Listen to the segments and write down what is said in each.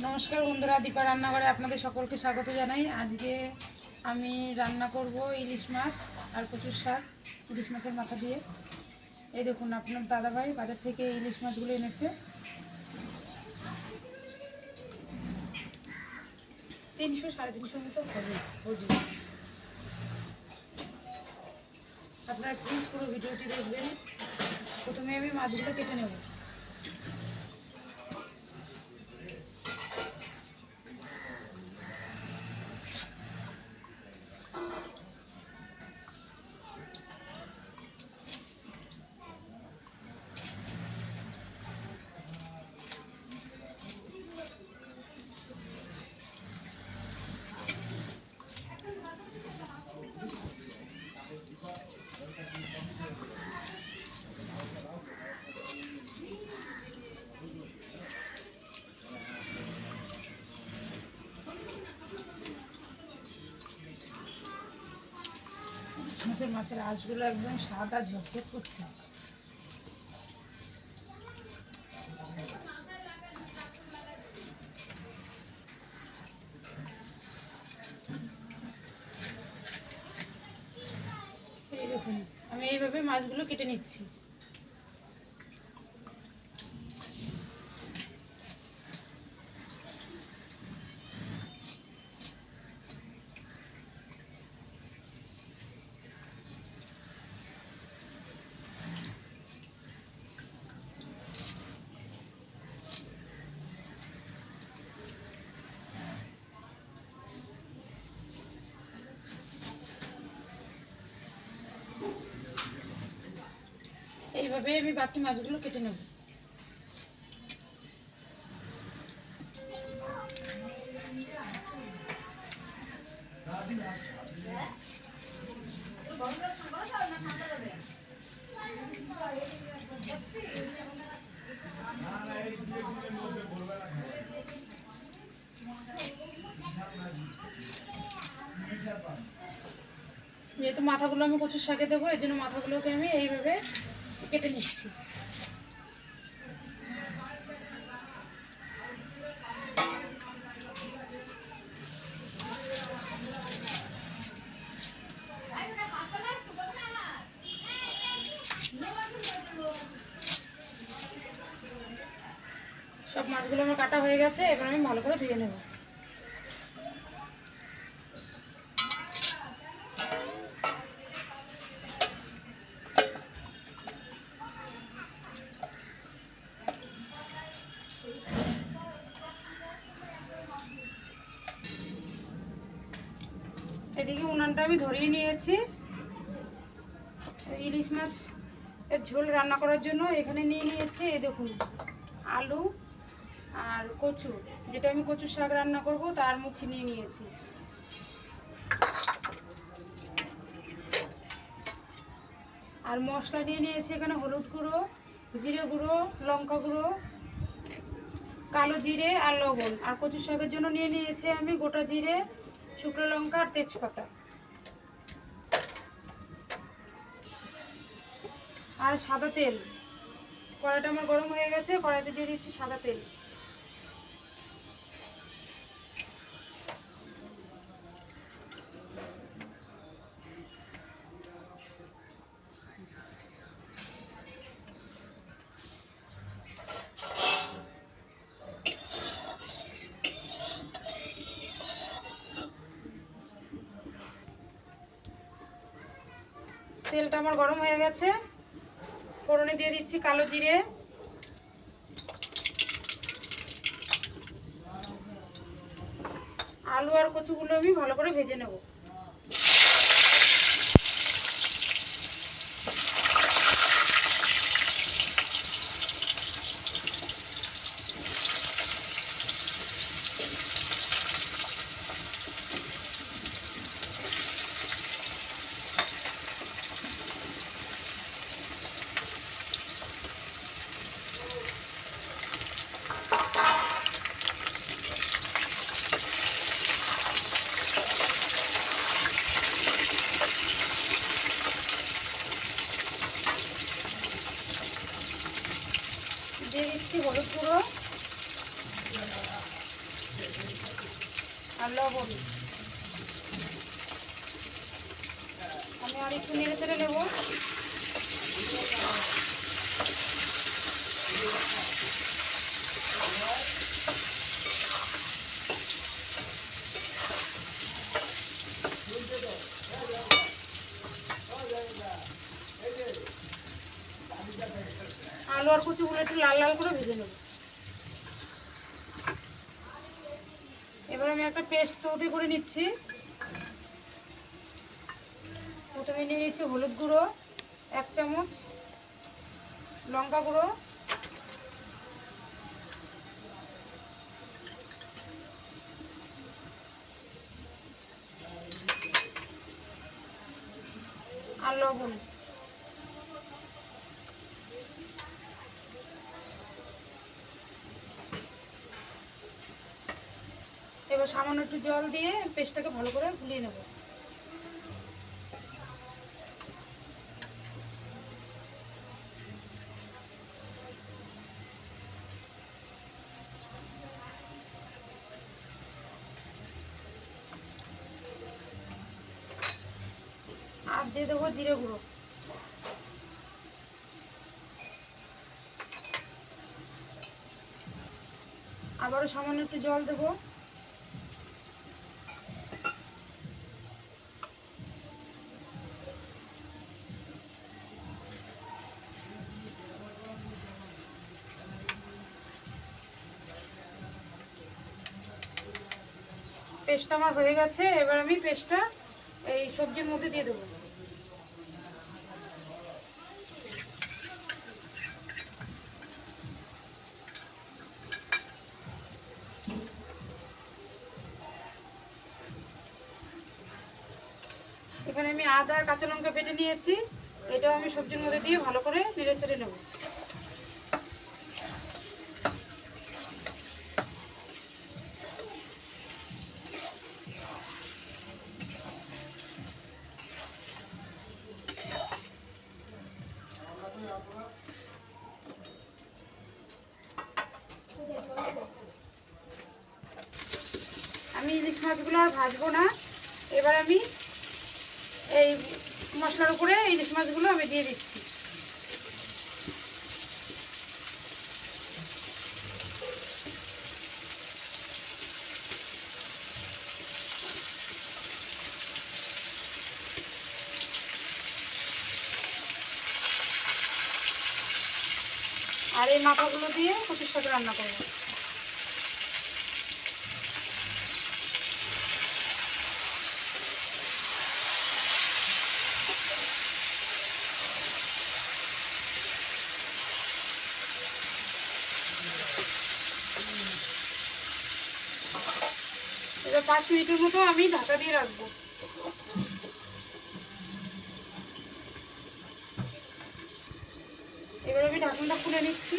নমস্কার বন্ধুরা, দীপা রান্নাঘরে আপনাদের সকলকে স্বাগত জানাই। আজকে আমি রান্না করব ইলিশ মাছ আর কচুর শাক ইলিশ মাছের মাথা দিয়ে। এই দেখুন, আপনার দাদাভাই বাজার থেকে ইলিশ মাছগুলো এনেছে। 300-350 মতো হবে বুঝি। আপনারা প্লিজ পুরো ভিডিওটি দেখবেন। প্রথমে আমি মাছগুলো কেটে নেব। মাছের আঁশগুলো একদম সাদা ঝকঝক করছে। এই দেখুন, আমি এইভাবে মাছগুলো কেটে নিচ্ছি। এইভাবে আমি বাকি মাছগুলো কেটে নেব। যেহেতু মাথাগুলো আমি কচুর শাকে দেবো, এই জন্য মাথাগুলোকে আমি এইভাবে কেটে নিচ্ছি। সব মাছগুলো আমার কাটা হয়ে গেছে, এবার আমি ভালো করে ধুয়ে নেব। এদিকে উনানটা আমি ধরিয়ে নিয়েছি। ইলিশ মাছ এর ঝোল রান্না করার জন্য এখানে নিয়ে নিয়েছি, এই দেখুন, আলু আর কচু, যেটা আমি কচুর শাক রান্না করব তার মুখে নিয়ে নিয়েছি। আর মশলা নিয়ে নিয়েছি এখানে হলুদ গুঁড়ো, জিরে গুঁড়ো, লঙ্কা গুঁড়ো, কালো জিরে আর লবণ। আর কচুর শাকের জন্য নিয়ে নিয়েছি আমি গোটা জিরে, শুকনো লঙ্কা আর তেজপাতা। আর সাদা তেল, কড়াইটা আমার গরম হয়ে গেছে, কড়াইতে দিয়ে দিচ্ছি সাদা তেল। তেলটা আমার গরম হয়ে গেছে, ফোড়নে দিয়ে দিচ্ছি কালো জিরে, আলু আর কচুগুলো আমি ভালো করে ভেজে নেব। দিয়ে দিচ্ছি হলুদ গুঁড়ো, আর লবণ। আমি আর একটু নেড়ে চেড়ে নেব। আলু আর কচুগুলো একটু লাল লাল করে ভেজে নেব। এবার আমি একটা পেস্ট তৈরি করে নিচ্ছি। প্রথমে নিয়ে নিচ্ছি হলুদ গুঁড়ো 1 চামচ, লঙ্কা গুঁড়ো, আর লবণ। এবার সামান্য একটু জল দিয়ে পেস্টটাকে ভালো করে গুলিয়ে নেব। আর দিয়ে দেবো জিরে গুঁড়ো। আবারও সামান্য একটু জল দেবো। পেস্টটা আমার হয়ে গেছে। এবার আমি পেস্টটা এই সবজির মধ্যে দিয়ে দেবো। এখানে আমি আদা আর কাঁচা লঙ্কা বেটে নিয়েছি, এটাও আমি সবজির মধ্যে দিয়ে ভালো করে নেড়ে চেড়ে নেব। আমি ইলিশ মাছগুলো আর ভাজবো না। এবার আমি এই মশলার উপরে ইলিশ মাছগুলো আমি দিয়ে দিচ্ছি। আর এই মাথাগুলো দিয়ে কচুর সাথে রান্না করবো। এবার 5 মিনিটের মতো আমি ঢাকা দিয়ে রাখবো। এবার আমি ঢাকনাটা খুলে নিচ্ছি।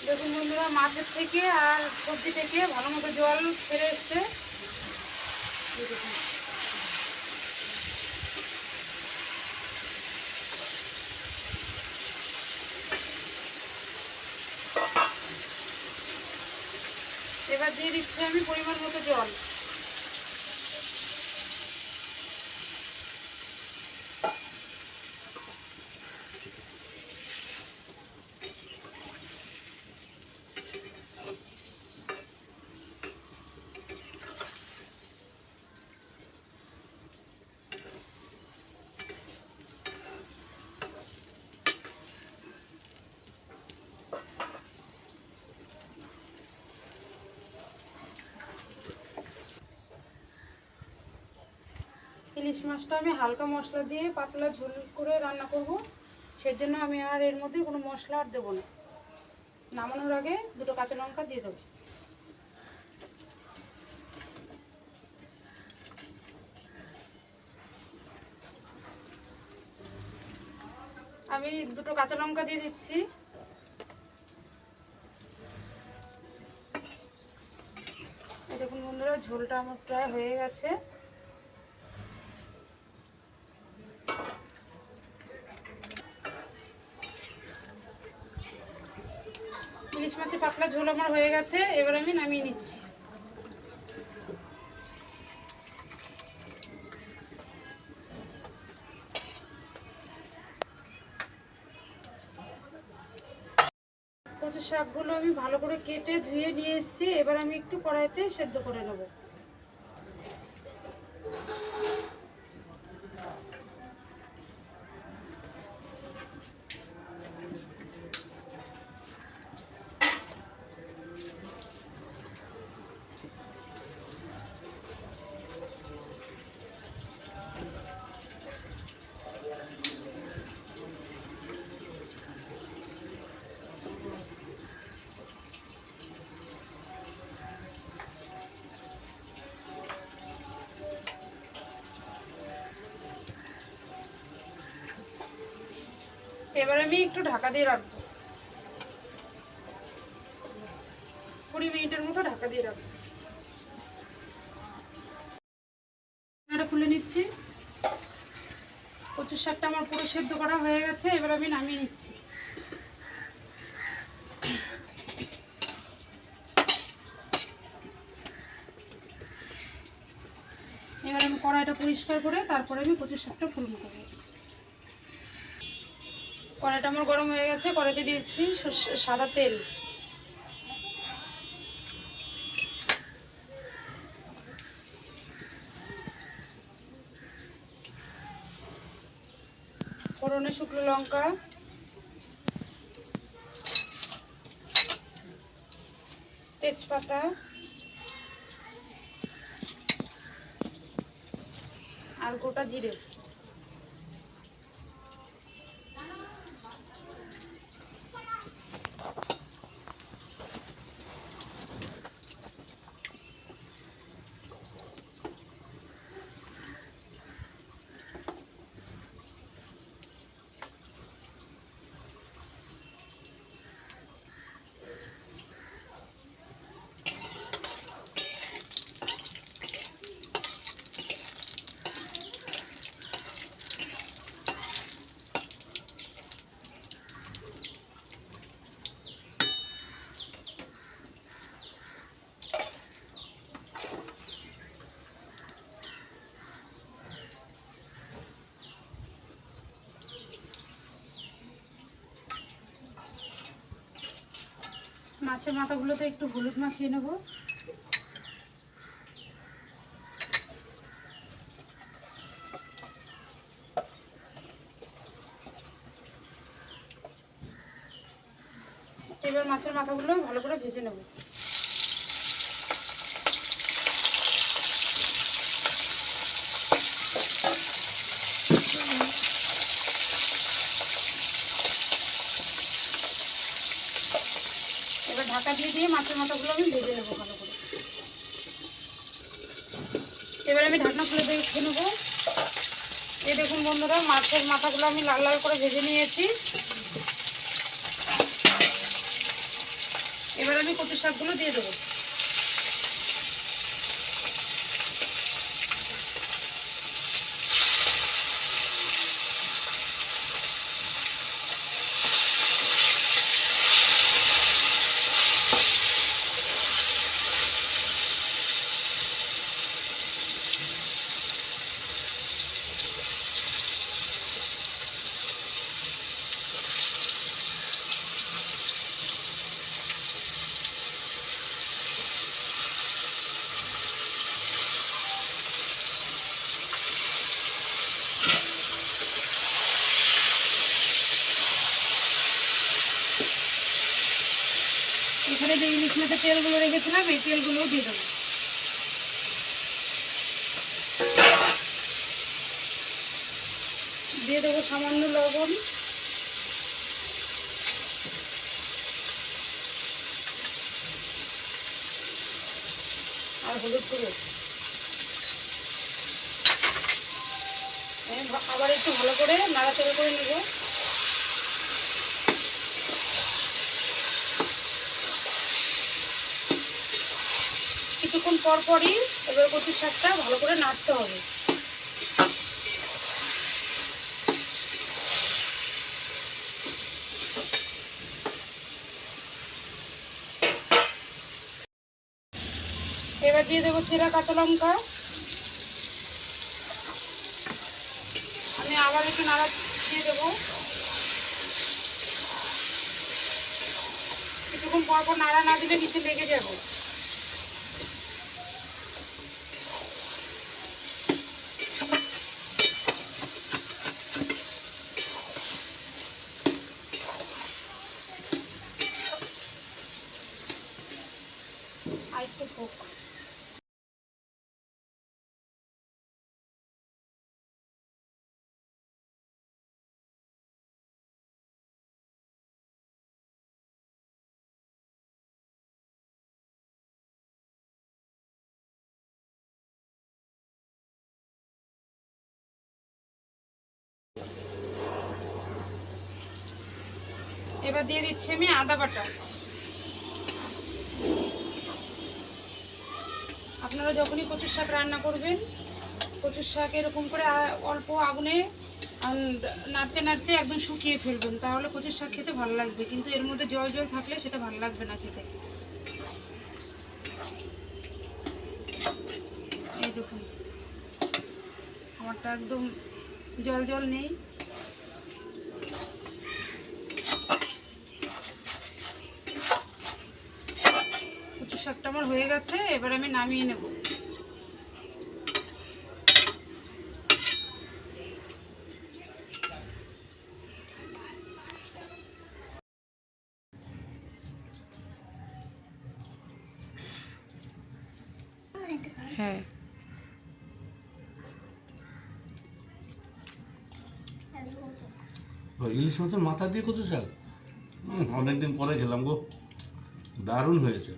দেখুন বন্ধুরা, মাছের থেকে আর সবজি থেকে ভালো মতো জল ছেড়ে এসছে। এবার দিয়ে দিচ্ছি আমি পরিমাণ মতো জল। ইলিশ মাছটা আমি হালকা মশলা দিয়ে পাতলা ঝোল করে রান্না করব, সেজন্য আমি আর এর মধ্যে কোনো মশলা আর দেবো না। নামানোর আগে 2টো কাঁচা লঙ্কা দিয়ে দেবো। আমি 2টো কাঁচা লঙ্কা দিয়ে দিচ্ছি। দেখুন বন্ধুরা, ঝোলটা আমার প্রায় হয়ে গেছে। ইলিশ মাছের পাতলা ঝোল আমার হয়ে গেছে। এবার আমি নামিয়ে নিচ্ছি। কচু শাকগুলো আমি ভালো করে কেটে ধুয়ে নিয়ে এসেছি। এবার আমি একটু কড়াইতে সেদ্ধ করে নেব। এবার আমি একটু ঢাকা দিয়ে রাখবো, 20 মিনিটের মতো ঢাকা দিয়ে রাখবো। খুলে নিচ্ছি। কচুর শাকটা আমার পুরো সেদ্ধ করা হয়ে গেছে। এবার আমি নামিয়ে নিচ্ছি। এবার আমি কড়াইটা পরিষ্কার করে তারপরে আমি কচুর শাকটা ফুলবো করবো। কড়াইটা আমার গরম হয়ে গেছে। কড়াইতে দিয়েছি সাদা তেল। ফোড়নে শুকনো লঙ্কা, তেজপাতা আর গোটা জিরে। মাছের মাথাগুলোতে একটু হলুদ মাখিয়ে নেব। এবার মাছের মাথাগুলো ভালো করে ভেজে নেব। এবার ঢাকা দিয়ে মাছের মাথাগুলো আমি ভেজে নেবো ভালো করে। এবার আমি ঢাকনা খুলে দেখে নেবো। এই দেখুন বন্ধুরা, মাছের মাথাগুলো আমি লাল লাল করে ভেজে নিয়েছি। এবার আমি কচু শাকগুলো দিয়ে দেবো। এখানে যে ইলিশ মাছের তেলগুলো রেখেছিলাম এই তেলগুলোও দিয়ে দেবো। দিয়ে দেবো সামান্য লবণ, আর হলুদ গুঁড়ো। আবার একটু ভালো করে নাড়াচাড়া করে নেব। কিছুক্ষণ পর পরই এবার কচুর শাকটা ভালো করে নাড়তে হবে। এবার দিয়ে দেবো চেরা কাঁচা লঙ্কা। আমি আবার একটু নাড়া দিয়ে দেবো। কিছুক্ষণ পর পর নাড়া না দিলে নিচে লেগে যাবে। আর একটু হোক। এবার দিয়ে দিচ্ছি আমি আদা বাটা। আপনারা যখনই কচুর শাক রান্না করবেন, কচুর শাক এরকম করে অল্প আগুনে নাড়তে নাড়তে একদম শুকিয়ে ফেলবেন, তাহলে কচুর শাক খেতে ভালো লাগবে। কিন্তু এর মধ্যে জল জল থাকলে সেটা ভালো লাগবে না খেতে। এই দেখুন আমারটা একদম জল জল নেই। কচুর শাকটা আমার হয়ে গেছে, এবার আমি নামিয়ে নেব। হ্যাঁ, ইলিশ মাছের মাথা দিয়ে কচু শাক অনেকদিন পরে খেলাম গো, দারুণ হয়েছে।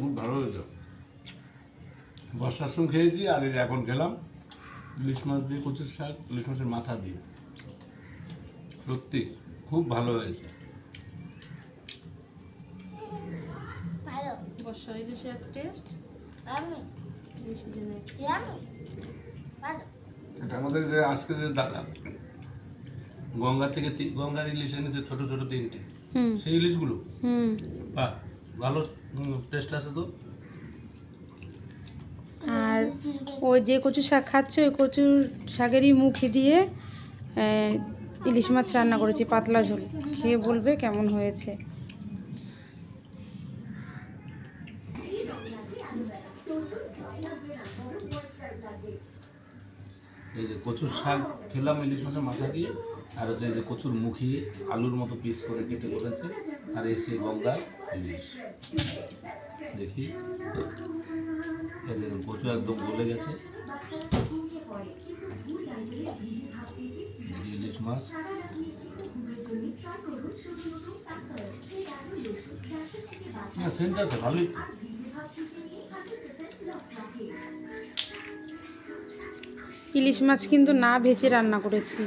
খুব ভালো হয়েছে। বর্ষার সময় খেয়েছি আর এখন খেলাম ইলিশ মাছ দিয়ে কচুর শাক, ইলিশ মাছের মাথা দিয়ে। সত্যি খুব ভালো হয়েছে। বর্ষা ইলিশের টেস্ট এটা আমাদের যে আজকে যে দাদা গঙ্গা থেকে গঙ্গার ইলিশ এনেছে ছোট ছোট 3টে, সেই ইলিশগুলো বাহ ভালো টেস্ট আছে তো। আর ওই যে কচু শাক খাচ্ছে ওই কচুর শাকেরই মুখে দিয়ে ইলিশ মাছ রান্না করেছি, পাতলা ঝোল। খেয়ে বলবে কেমন হয়েছে। এই যে কচুর শাক খেলাম ইলিশ মাছের মাথা দিয়ে, আর হচ্ছে এই যে কচুর মুখি আলুর মতো পিস করে কেটে করেছে, আর এই সে গঙ্গা ইলিশ। দেখি এই দেখুন কচু একদম গলে গেছে। দেখি ইলিশ মাছ, হ্যাঁ সেন্ট আছে ভালোই তো। ইলিশ মাছ কিন্তু না ভেজে রান্না করেছি।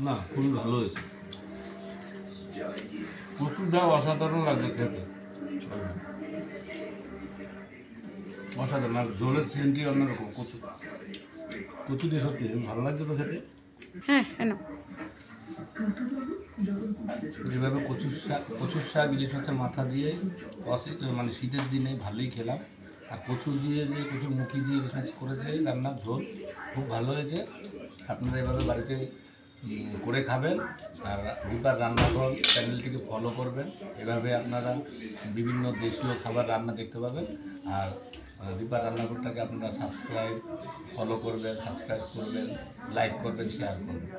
না খুবই ভালো হয়েছে, কচুটা অসাধারণ লাগছে খেতে, অসাধারণ। আর ঝোলের সেন্টই অন্যরকম। কচু কচু দিয়ে সত্যি ভালো লাগছে তো খেতে। হ্যাঁ হ্যাঁ, যেভাবে কচুর শাক ইলিশ মাছের মাথা দিয়ে মানে শীতের দিনে ভালোই খেলাম। আর কচু দিয়ে যে কচুর মুখি দিয়ে ইলিশ মাছ করেছে রান্নার ঝোল খুব ভালো হয়েছে। আপনারা এভাবে বাড়িতে করে খাবেন। আর দীপার রান্নাঘর চ্যানেলটিকে ফলো করবেন, এভাবে আপনারা বিভিন্ন দেশীয় খাবার রান্না দেখতে পাবেন। আর দীপার রান্নাঘরটাকে আপনারা ফলো করবেন, সাবস্ক্রাইব করবেন, লাইক করবেন, শেয়ার করবেন।